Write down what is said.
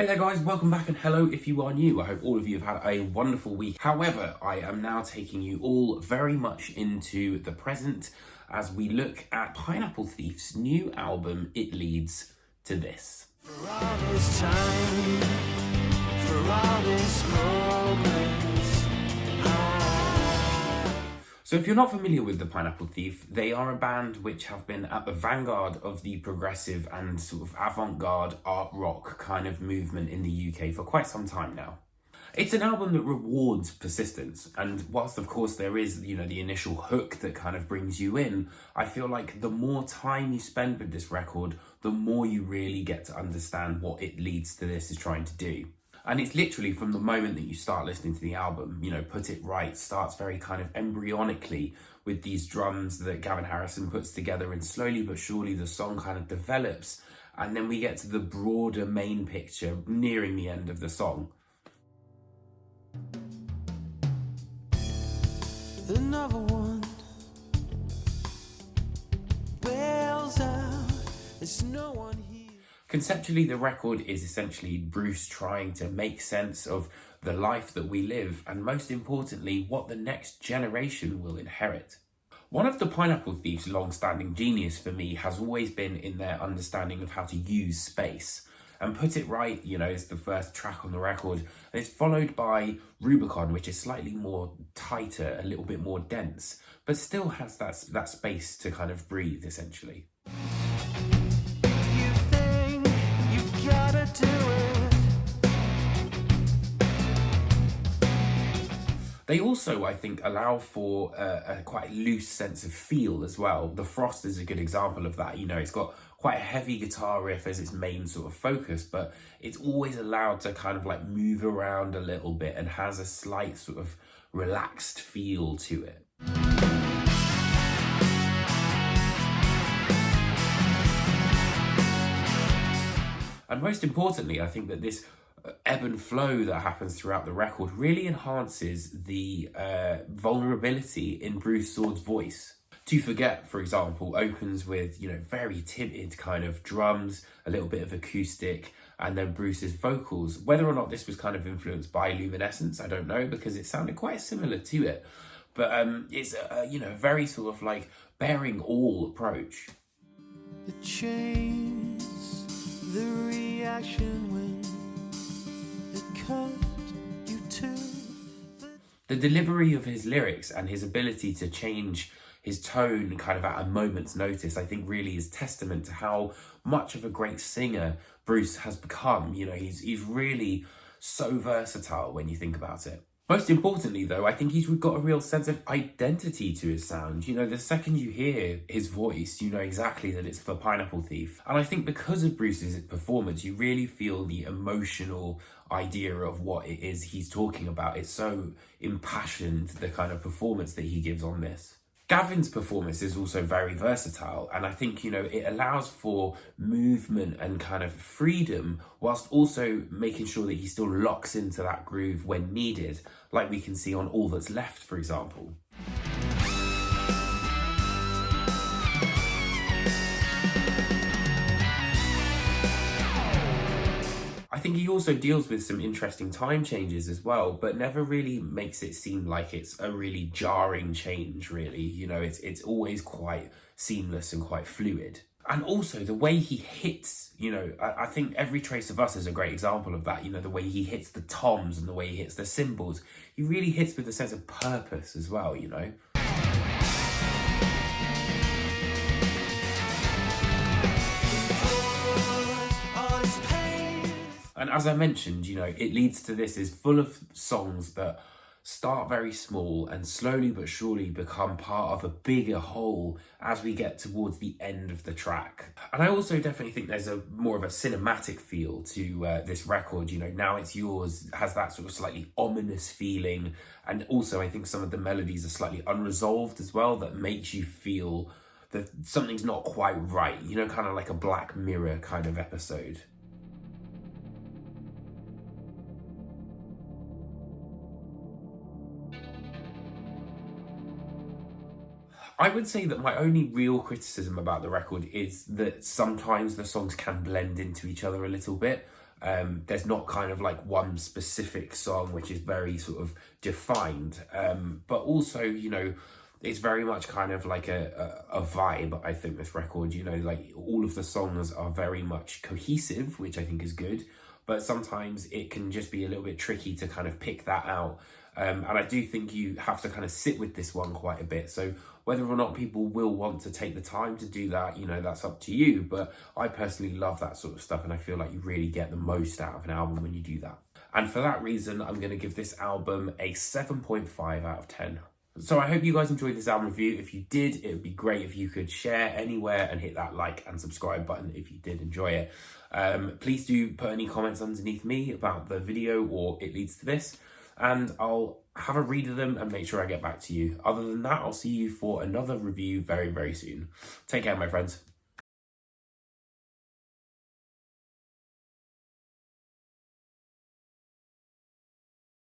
Hey there guys, welcome back and hello if you are new. I hope all of you have had a wonderful week. However, I am now taking you all very much into the present as we look at Pineapple Thief's new album, It Leads to This. For all this time, for all this progress. So if you're not familiar with the Pineapple Thief, they are a band which have been at the vanguard of the progressive and sort of avant-garde art rock kind of movement in the UK for quite some time now. It's an album that rewards persistence, and whilst of course there is, the initial hook that kind of brings you in, I feel like the more time you spend with this record, the more you really get to understand what It Leads to This is trying to do. And it's literally from the moment that you start listening to the album, Put It Right starts very kind of embryonically with these drums that Gavin Harrison puts together, and slowly but surely the song kind of develops, and then we get to the broader main picture nearing the end of the song. Another one bails out. There's no one here. Conceptually, the record is essentially Bruce trying to make sense of the life that we live, and most importantly, what the next generation will inherit. One of the Pineapple Thief's long-standing genius for me has always been in their understanding of how to use space. And Put It Right, is the first track on the record, and it's followed by Rubicon, which is slightly more tighter, a little bit more dense, but still has that space to kind of breathe, essentially. They also, I think, allow for a quite loose sense of feel as well. The Frost is a good example of that. It's got quite a heavy guitar riff as its main sort of focus, but it's always allowed to kind of like move around a little bit and has a slight sort of relaxed feel to it. And most importantly, I think that this ebb and flow that happens throughout the record really enhances the vulnerability in Bruce Sword's voice. To Forget, for example, opens with, very timid kind of drums, a little bit of acoustic, and then Bruce's vocals. Whether or not this was kind of influenced by Luminescence, I don't know, because it sounded quite similar to it. But it's a very sort of like bearing all approach. The chains, the reaction when it cut you to. The delivery of his lyrics and his ability to change his tone kind of at a moment's notice, I think really is testament to how much of a great singer Bruce has become. He's really so versatile when you think about it. Most importantly, though, I think he's got a real sense of identity to his sound. The second you hear his voice, you know exactly that it's for Pineapple Thief. And I think because of Bruce's performance, you really feel the emotional idea of what it is he's talking about. It's so impassioned, the kind of performance that he gives on this. Gavin's performance is also very versatile, and I think, it allows for movement and kind of freedom whilst also making sure that he still locks into that groove when needed, like we can see on All That's Left, for example. I think he also deals with some interesting time changes as well, but never really makes it seem like it's a really jarring change, really. It's always quite seamless and quite fluid. And also the way he hits, I think Every Trace of Us is a great example of that. The way he hits the toms and the way he hits the cymbals. He really hits with a sense of purpose as well, And as I mentioned, It Leads to This is full of songs that start very small and slowly but surely become part of a bigger whole as we get towards the end of the track. And I also definitely think there's a more of a cinematic feel to this record. Now It's Yours has that sort of slightly ominous feeling. And also I think some of the melodies are slightly unresolved as well, that makes you feel that something's not quite right, kind of like a Black Mirror kind of episode. I would say that my only real criticism about the record is that sometimes the songs can blend into each other a little bit. There's not kind of like one specific song which is very sort of defined, but also, you know, it's very much kind of like a vibe, I think, this record. You know, like all of the songs are very much cohesive, which I think is good, but sometimes it can just be a little bit tricky to kind of pick that out. And I do think you have to kind of sit with this one quite a bit. So whether or not people will want to take the time to do that, you know, that's up to you. But I personally love that sort of stuff, and I feel like you really get the most out of an album when you do that. And for that reason, I'm going to give this album a 7.5 out of 10. So I hope you guys enjoyed this album review. If you did, it would be great if you could share anywhere and hit that like and subscribe button if you did enjoy it. Please do put any comments underneath me about the video or it leads to this, and I'll have a read of them and make sure I get back to you. Other than that, I'll see you for another review very, very soon. Take care, my friends.